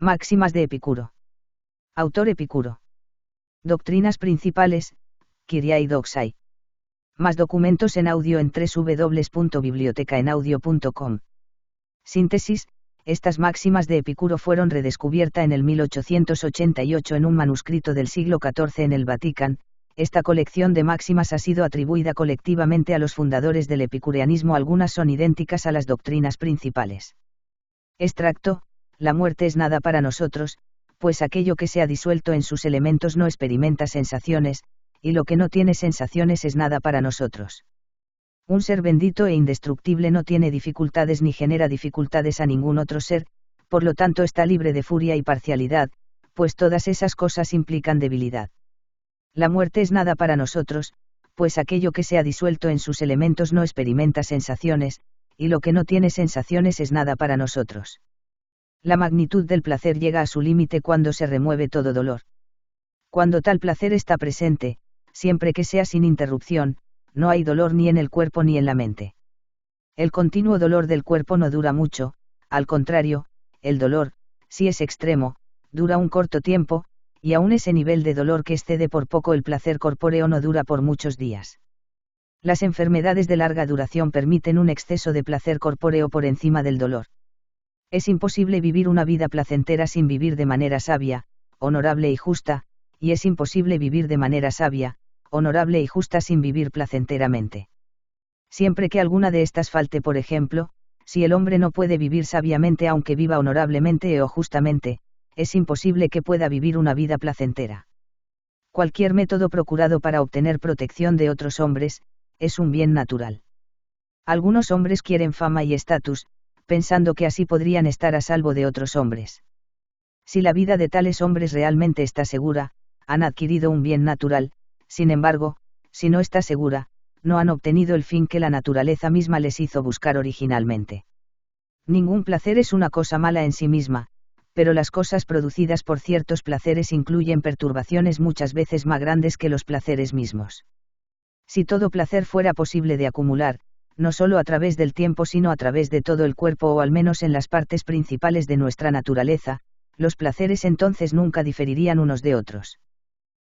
Máximas de Epicuro. Autor Epicuro. Doctrinas principales, Kyriai Doxai. Más documentos en audio en www.bibliotecaenaudio.com. Síntesis: estas máximas de Epicuro fueron redescubiertas en el 1888 en un manuscrito del siglo XIV en el Vaticano. Esta colección de máximas ha sido atribuida colectivamente a los fundadores del epicureanismo. Algunas son idénticas a las doctrinas principales. Extracto: la muerte es nada para nosotros, pues aquello que se ha disuelto en sus elementos no experimenta sensaciones, y lo que no tiene sensaciones es nada para nosotros. Un ser bendito e indestructible no tiene dificultades ni genera dificultades a ningún otro ser, por lo tanto está libre de furia y parcialidad, pues todas esas cosas implican debilidad. La muerte es nada para nosotros, pues aquello que se ha disuelto en sus elementos no experimenta sensaciones, y lo que no tiene sensaciones es nada para nosotros. La magnitud del placer llega a su límite cuando se remueve todo dolor. Cuando tal placer está presente, siempre que sea sin interrupción, no hay dolor ni en el cuerpo ni en la mente. El continuo dolor del cuerpo no dura mucho, al contrario, el dolor, si es extremo, dura un corto tiempo, y aún ese nivel de dolor que excede por poco el placer corpóreo no dura por muchos días. Las enfermedades de larga duración permiten un exceso de placer corpóreo por encima del dolor. Es imposible vivir una vida placentera sin vivir de manera sabia, honorable y justa, y es imposible vivir de manera sabia, honorable y justa sin vivir placenteramente. Siempre que alguna de estas falte, por ejemplo, si el hombre no puede vivir sabiamente aunque viva honorablemente o justamente, es imposible que pueda vivir una vida placentera. Cualquier método procurado para obtener protección de otros hombres, es un bien natural. Algunos hombres quieren fama y estatus, pensando que así podrían estar a salvo de otros hombres. Si la vida de tales hombres realmente está segura, han adquirido un bien natural. Sin embargo, si no está segura, no han obtenido el fin que la naturaleza misma les hizo buscar originalmente. Ningún placer es una cosa mala en sí misma, pero las cosas producidas por ciertos placeres incluyen perturbaciones muchas veces más grandes que los placeres mismos. Si todo placer fuera posible de acumular, no solo a través del tiempo sino a través de todo el cuerpo o al menos en las partes principales de nuestra naturaleza, los placeres entonces nunca diferirían unos de otros.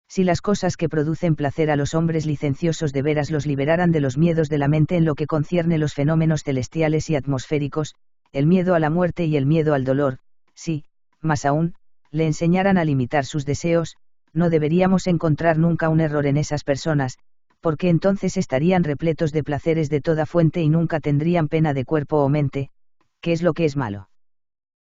Si las cosas que producen placer a los hombres licenciosos de veras los liberaran de los miedos de la mente en lo que concierne los fenómenos celestiales y atmosféricos, el miedo a la muerte y el miedo al dolor, si, más aún, le enseñaran a limitar sus deseos, no deberíamos encontrar nunca un error en esas personas, porque entonces estarían repletos de placeres de toda fuente y nunca tendrían pena de cuerpo o mente, que es lo que es malo.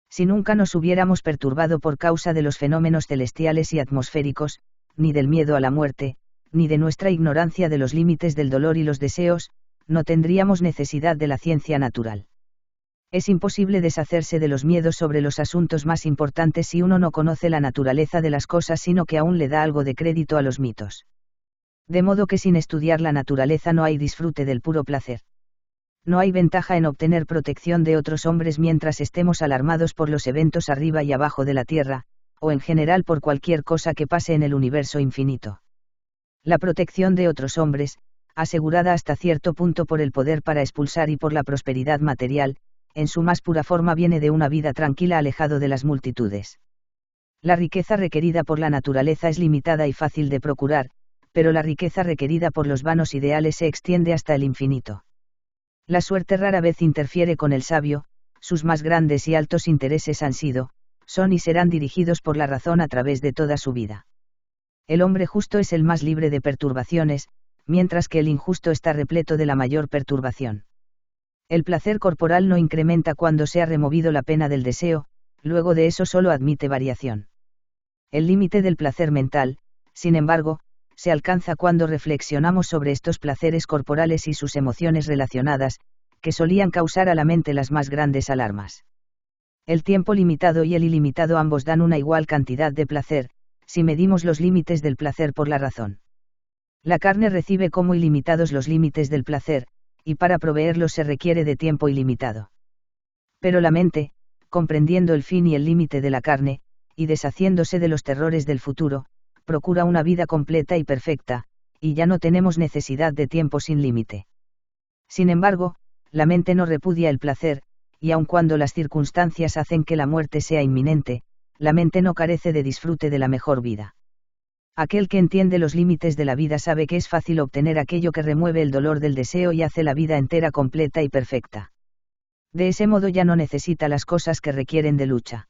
Si nunca nos hubiéramos perturbado por causa de los fenómenos celestiales y atmosféricos, ni del miedo a la muerte, ni de nuestra ignorancia de los límites del dolor y los deseos, no tendríamos necesidad de la ciencia natural. Es imposible deshacerse de los miedos sobre los asuntos más importantes si uno no conoce la naturaleza de las cosas sino que aún le da algo de crédito a los mitos. De modo que sin estudiar la naturaleza no hay disfrute del puro placer. No hay ventaja en obtener protección de otros hombres mientras estemos alarmados por los eventos arriba y abajo de la Tierra, o en general por cualquier cosa que pase en el universo infinito. La protección de otros hombres, asegurada hasta cierto punto por el poder para expulsar y por la prosperidad material, en su más pura forma viene de una vida tranquila alejado de las multitudes. La riqueza requerida por la naturaleza es limitada y fácil de procurar, pero la riqueza requerida por los vanos ideales se extiende hasta el infinito. La suerte rara vez interfiere con el sabio, sus más grandes y altos intereses han sido, son y serán dirigidos por la razón a través de toda su vida. El hombre justo es el más libre de perturbaciones, mientras que el injusto está repleto de la mayor perturbación. El placer corporal no incrementa cuando se ha removido la pena del deseo, luego de eso solo admite variación. El límite del placer mental, sin embargo, se alcanza cuando reflexionamos sobre estos placeres corporales y sus emociones relacionadas, que solían causar a la mente las más grandes alarmas. El tiempo limitado y el ilimitado ambos dan una igual cantidad de placer, si medimos los límites del placer por la razón. La carne recibe como ilimitados los límites del placer, y para proveerlos se requiere de tiempo ilimitado. Pero la mente, comprendiendo el fin y el límite de la carne, y deshaciéndose de los terrores del futuro, procura una vida completa y perfecta, y ya no tenemos necesidad de tiempo sin límite. Sin embargo, la mente no repudia el placer, y aun cuando las circunstancias hacen que la muerte sea inminente, la mente no carece de disfrute de la mejor vida. Aquel que entiende los límites de la vida sabe que es fácil obtener aquello que remueve el dolor del deseo y hace la vida entera completa y perfecta. De ese modo ya no necesita las cosas que requieren de lucha.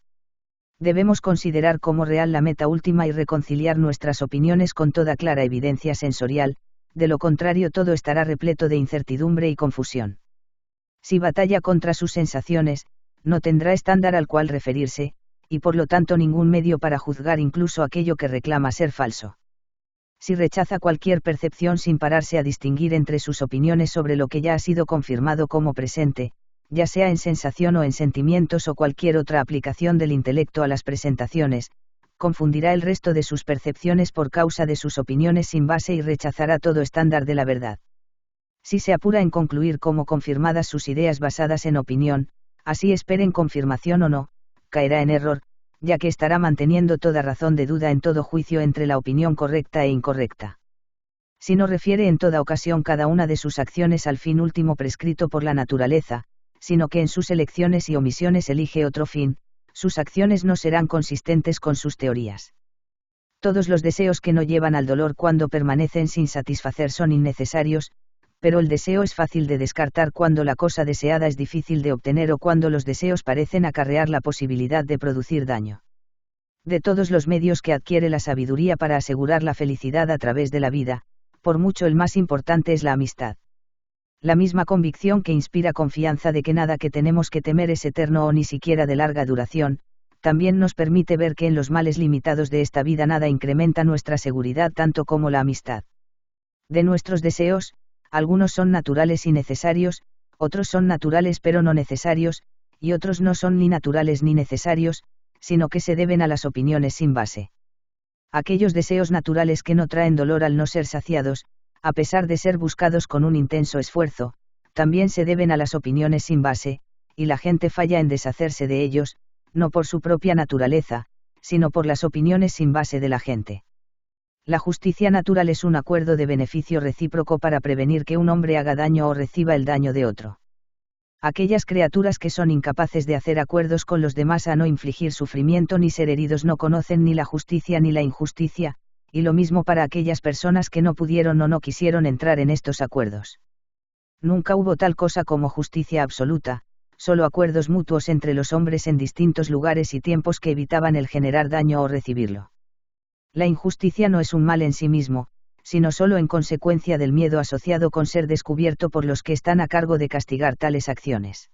Debemos considerar como real la meta última y reconciliar nuestras opiniones con toda clara evidencia sensorial, de lo contrario todo estará repleto de incertidumbre y confusión. Si batalla contra sus sensaciones, no tendrá estándar al cual referirse, y por lo tanto ningún medio para juzgar incluso aquello que reclama ser falso. Si rechaza cualquier percepción sin pararse a distinguir entre sus opiniones sobre lo que ya ha sido confirmado como presente, ya sea en sensación o en sentimientos o cualquier otra aplicación del intelecto a las presentaciones, confundirá el resto de sus percepciones por causa de sus opiniones sin base y rechazará todo estándar de la verdad. Si se apura en concluir como confirmadas sus ideas basadas en opinión, así esperen confirmación o no, caerá en error, ya que estará manteniendo toda razón de duda en todo juicio entre la opinión correcta e incorrecta. Si no refiere en toda ocasión cada una de sus acciones al fin último prescrito por la naturaleza, sino que en sus elecciones y omisiones elige otro fin, sus acciones no serán consistentes con sus teorías. Todos los deseos que no llevan al dolor cuando permanecen sin satisfacer son innecesarios, pero el deseo es fácil de descartar cuando la cosa deseada es difícil de obtener o cuando los deseos parecen acarrear la posibilidad de producir daño. De todos los medios que adquiere la sabiduría para asegurar la felicidad a través de la vida, por mucho el más importante es la amistad. La misma convicción que inspira confianza de que nada que tenemos que temer es eterno o ni siquiera de larga duración, también nos permite ver que en los males limitados de esta vida nada incrementa nuestra seguridad tanto como la amistad. De nuestros deseos, algunos son naturales y necesarios, otros son naturales pero no necesarios, y otros no son ni naturales ni necesarios, sino que se deben a las opiniones sin base. Aquellos deseos naturales que no traen dolor al no ser saciados, a pesar de ser buscados con un intenso esfuerzo, también se deben a las opiniones sin base, y la gente falla en deshacerse de ellos, no por su propia naturaleza, sino por las opiniones sin base de la gente. La justicia natural es un acuerdo de beneficio recíproco para prevenir que un hombre haga daño o reciba el daño de otro. Aquellas criaturas que son incapaces de hacer acuerdos con los demás a no infligir sufrimiento ni ser heridos no conocen ni la justicia ni la injusticia, y lo mismo para aquellas personas que no pudieron o no quisieron entrar en estos acuerdos. Nunca hubo tal cosa como justicia absoluta, solo acuerdos mutuos entre los hombres en distintos lugares y tiempos que evitaban el generar daño o recibirlo. La injusticia no es un mal en sí mismo, sino solo en consecuencia del miedo asociado con ser descubierto por los que están a cargo de castigar tales acciones.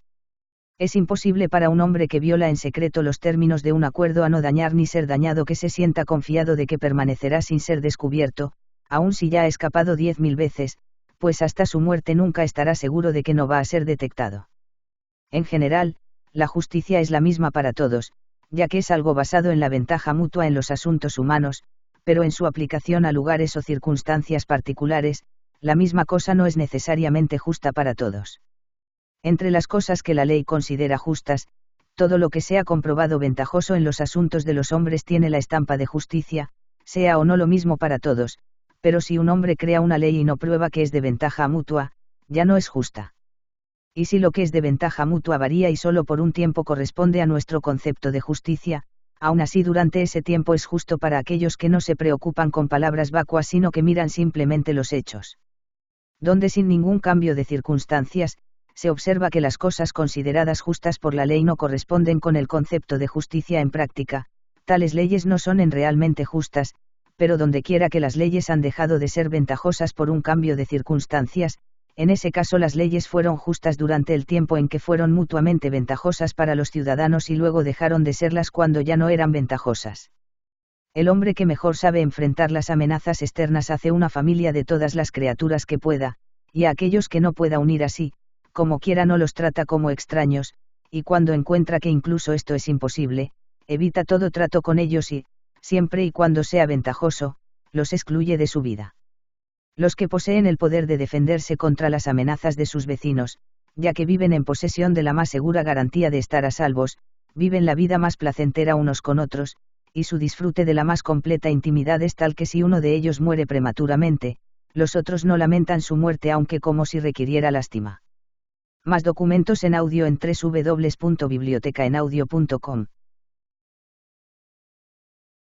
Es imposible para un hombre que viola en secreto los términos de un acuerdo a no dañar ni ser dañado que se sienta confiado de que permanecerá sin ser descubierto, aun si ya ha escapado 10.000 veces, pues hasta su muerte nunca estará seguro de que no va a ser detectado. En general, la justicia es la misma para todos, ya que es algo basado en la ventaja mutua en los asuntos humanos, pero en su aplicación a lugares o circunstancias particulares, la misma cosa no es necesariamente justa para todos. Entre las cosas que la ley considera justas, todo lo que sea comprobado ventajoso en los asuntos de los hombres tiene la estampa de justicia, sea o no lo mismo para todos, pero si un hombre crea una ley y no prueba que es de ventaja mutua, ya no es justa. Y si lo que es de ventaja mutua varía y solo por un tiempo corresponde a nuestro concepto de justicia, aún así durante ese tiempo es justo para aquellos que no se preocupan con palabras vacuas sino que miran simplemente los hechos. Donde sin ningún cambio de circunstancias, se observa que las cosas consideradas justas por la ley no corresponden con el concepto de justicia en práctica, tales leyes no son en realmente justas, pero dondequiera que las leyes han dejado de ser ventajosas por un cambio de circunstancias, en ese caso las leyes fueron justas durante el tiempo en que fueron mutuamente ventajosas para los ciudadanos y luego dejaron de serlas cuando ya no eran ventajosas. El hombre que mejor sabe enfrentar las amenazas externas hace una familia de todas las criaturas que pueda, y a aquellos que no pueda unir así, como quiera no los trata como extraños, y cuando encuentra que incluso esto es imposible, evita todo trato con ellos y, siempre y cuando sea ventajoso, los excluye de su vida. Los que poseen el poder de defenderse contra las amenazas de sus vecinos, ya que viven en posesión de la más segura garantía de estar a salvos, viven la vida más placentera unos con otros, y su disfrute de la más completa intimidad es tal que si uno de ellos muere prematuramente, los otros no lamentan su muerte aunque como si requiriera lástima. Más documentos en audio en www.bibliotecaenaudio.com